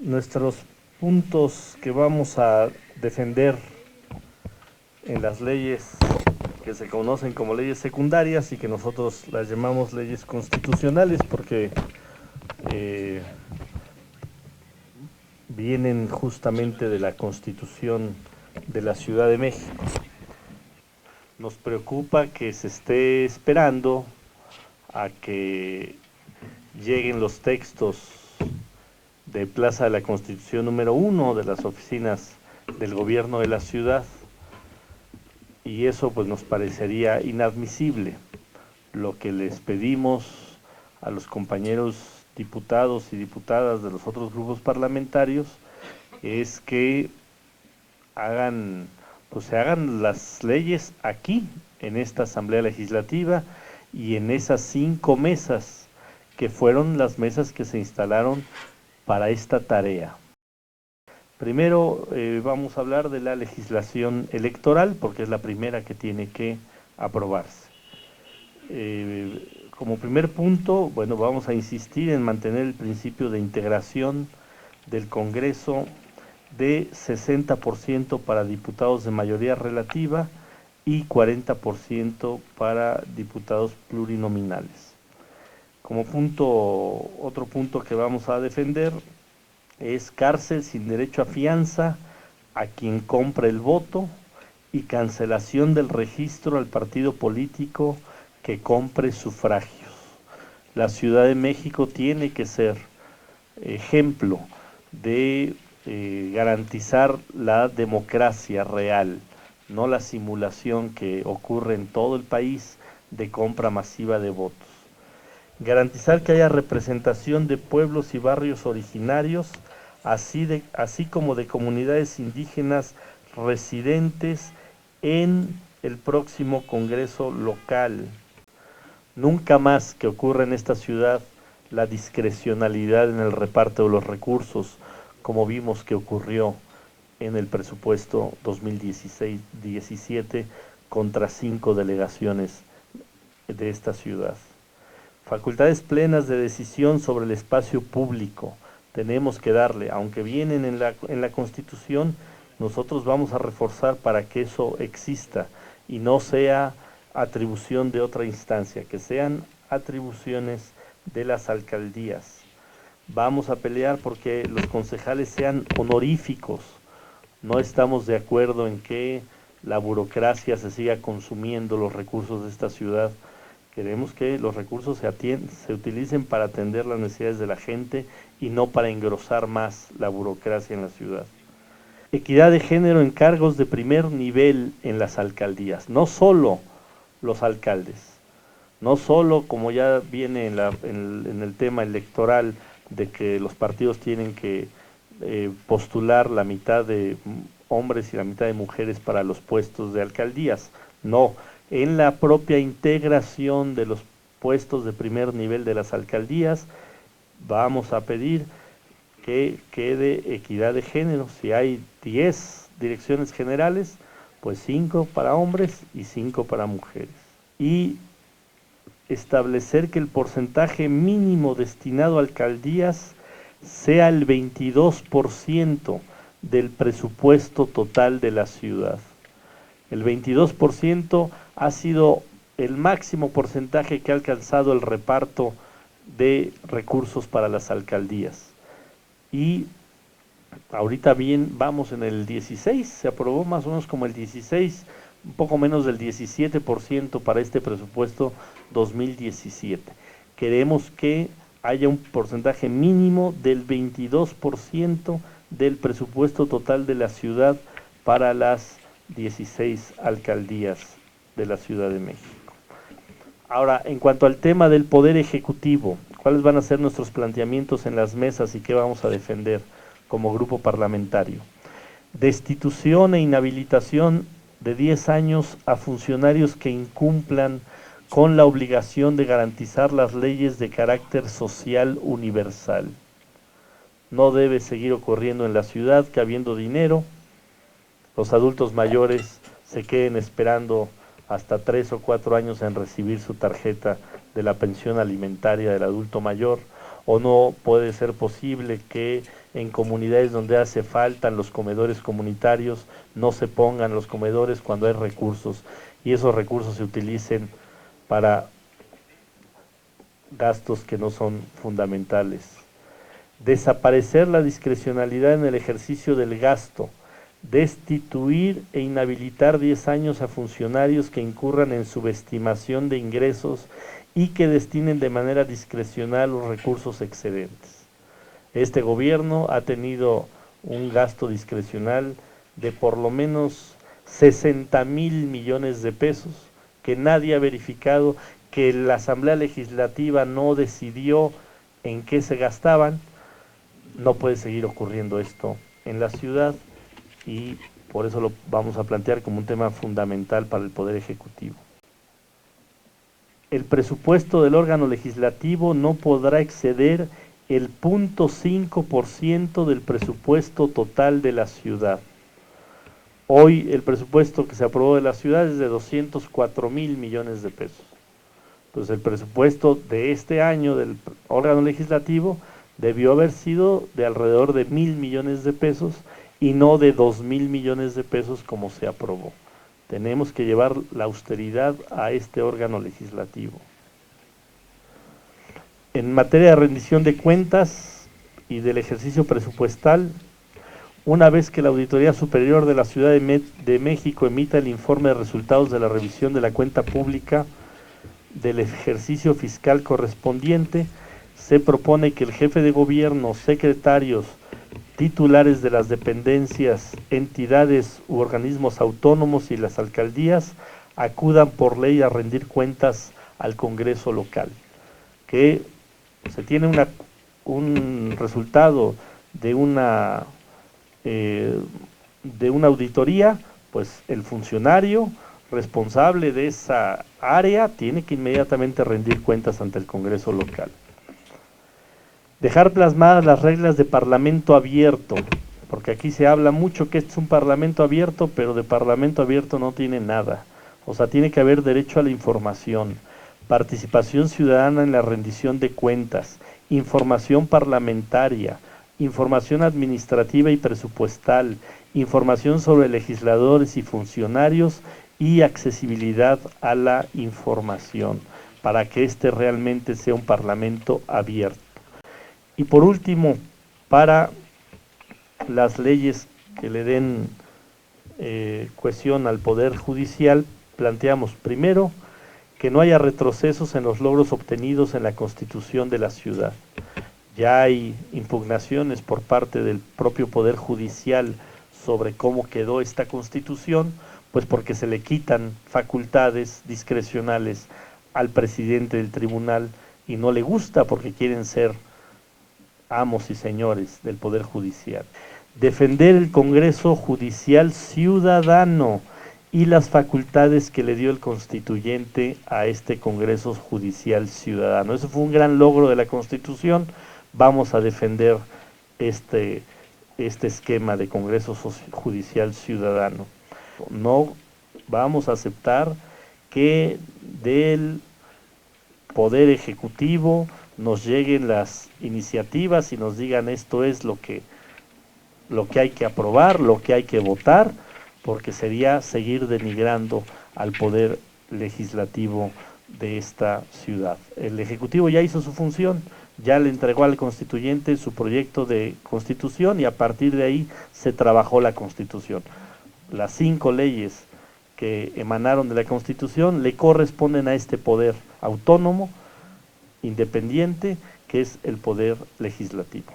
Nuestros puntos que vamos a defender en las leyes que se conocen como leyes secundarias y que nosotros las llamamos leyes constitucionales porque eh, vienen justamente de la Constitución de la Ciudad de México. Nos preocupa que se esté esperando a que lleguen los textos de Plaza de la Constitución número 1 de las oficinas del gobierno de la ciudad, y eso pues nos parecería inadmisible. Lo que les pedimos a los compañeros diputados y diputadas de los otros grupos parlamentarios es que se hagan las leyes aquí, en esta Asamblea Legislativa y en esas 5 mesas que fueron las mesas que se instalaron para esta tarea. Primero vamos a hablar de la legislación electoral, porque es la primera que tiene que aprobarse. Como primer punto, bueno, vamos a insistir en mantener el principio de integración del Congreso de 60% para diputados de mayoría relativa y 40% para diputados plurinominales. Como otro punto que vamos a defender es cárcel sin derecho a fianza a quien compre el voto y cancelación del registro al partido político que compre sufragios. La Ciudad de México tiene que ser ejemplo de garantizar la democracia real, no la simulación que ocurre en todo el país de compra masiva de votos. Garantizar que haya representación de pueblos y barrios originarios, así como de comunidades indígenas residentes en el próximo Congreso local. Nunca más que ocurra en esta ciudad la discrecionalidad en el reparto de los recursos, como vimos que ocurrió en el presupuesto 2016-17 contra 5 delegaciones de esta ciudad. Facultades plenas de decisión sobre el espacio público. Tenemos que darle, aunque vienen en la Constitución, nosotros vamos a reforzar para que eso exista y no sea atribución de otra instancia, que sean atribuciones de las alcaldías. Vamos a pelear porque los concejales sean honoríficos. No estamos de acuerdo en que la burocracia se siga consumiendo los recursos de esta ciudad. Queremos que los recursos se utilicen para atender las necesidades de la gente y no para engrosar más la burocracia en la ciudad. Equidad de género en cargos de primer nivel en las alcaldías, no solo los alcaldes, no solo como ya viene en el tema electoral de que los partidos tienen que postular la mitad de hombres y la mitad de mujeres para los puestos de alcaldías, no, en la propia integración de los puestos de primer nivel de las alcaldías vamos a pedir que quede equidad de género. Si hay 10 direcciones generales, pues 5 para hombres y 5 para mujeres. Y establecer que el porcentaje mínimo destinado a alcaldías sea el 22% del presupuesto total de la ciudad. El 22% ha sido el máximo porcentaje que ha alcanzado el reparto de recursos para las alcaldías. Y ahorita bien vamos en el 16, se aprobó más o menos como el 16, un poco menos del 17% para este presupuesto 2017. Queremos que haya un porcentaje mínimo del 22% del presupuesto total de la ciudad para las 16 alcaldías de la Ciudad de México. Ahora, en cuanto al tema del Poder Ejecutivo, ¿cuáles van a ser nuestros planteamientos en las mesas y qué vamos a defender como grupo parlamentario? Destitución e inhabilitación de 10 años a funcionarios que incumplan con la obligación de garantizar las leyes de carácter social universal. No debe seguir ocurriendo en la ciudad que habiendo dinero, los adultos mayores se queden esperando hasta 3 o 4 años en recibir su tarjeta de la pensión alimentaria del adulto mayor, o no puede ser posible que en comunidades donde hace falta los comedores comunitarios no se pongan los comedores cuando hay recursos y esos recursos se utilicen para gastos que no son fundamentales. Desaparecer la discrecionalidad en el ejercicio del gasto, destituir e inhabilitar 10 años a funcionarios que incurran en subestimación de ingresos y que destinen de manera discrecional los recursos excedentes. Este gobierno ha tenido un gasto discrecional de por lo menos 60,000 millones de pesos que nadie ha verificado, que la Asamblea Legislativa no decidió en qué se gastaban. No puede seguir ocurriendo esto en la ciudad y por eso lo vamos a plantear como un tema fundamental para el Poder Ejecutivo. El presupuesto del órgano legislativo no podrá exceder el 0.5% del presupuesto total de la ciudad. Hoy el presupuesto que se aprobó de la ciudad es de 204,000 millones de pesos. Entonces el presupuesto de este año del órgano legislativo debió haber sido de alrededor de 1,000 millones de pesos y no de 2,000 millones de pesos como se aprobó. Tenemos que llevar la austeridad a este órgano legislativo. En materia de rendición de cuentas y del ejercicio presupuestal, una vez que la Auditoría Superior de la Ciudad de México emita el informe de resultados de la revisión de la cuenta pública del ejercicio fiscal correspondiente, se propone que el jefe de gobierno, secretarios, titulares de las dependencias, entidades u organismos autónomos y las alcaldías acudan por ley a rendir cuentas al Congreso local. Que se tiene un resultado de una auditoría, pues el funcionario responsable de esa área tiene que inmediatamente rendir cuentas ante el Congreso local. Dejar plasmadas las reglas de parlamento abierto, porque aquí se habla mucho que este es un parlamento abierto, pero de parlamento abierto no tiene nada. O sea, tiene que haber derecho a la información, participación ciudadana en la rendición de cuentas, información parlamentaria, información administrativa y presupuestal, información sobre legisladores y funcionarios y accesibilidad a la información, para que este realmente sea un parlamento abierto. Y por último, para las leyes que le den cohesión al Poder Judicial, planteamos primero que no haya retrocesos en los logros obtenidos en la Constitución de la ciudad. Ya hay impugnaciones por parte del propio Poder Judicial sobre cómo quedó esta Constitución, pues porque se le quitan facultades discrecionales al presidente del tribunal y no le gusta porque quieren ser amos y señores del Poder Judicial. Defender el Congreso Judicial Ciudadano y las facultades que le dio el constituyente a este Congreso Judicial Ciudadano. Eso fue un gran logro de la Constitución. Vamos a defender este esquema de Congreso Judicial Ciudadano. No vamos a aceptar que del Poder Ejecutivo nos lleguen las iniciativas y nos digan esto es lo que hay que aprobar, lo que hay que votar, porque sería seguir denigrando al Poder Legislativo de esta ciudad. El Ejecutivo ya hizo su función, ya le entregó al constituyente su proyecto de constitución y a partir de ahí se trabajó la Constitución. Las 5 leyes que emanaron de la Constitución le corresponden a este poder autónomo, independiente, que es el Poder Legislativo.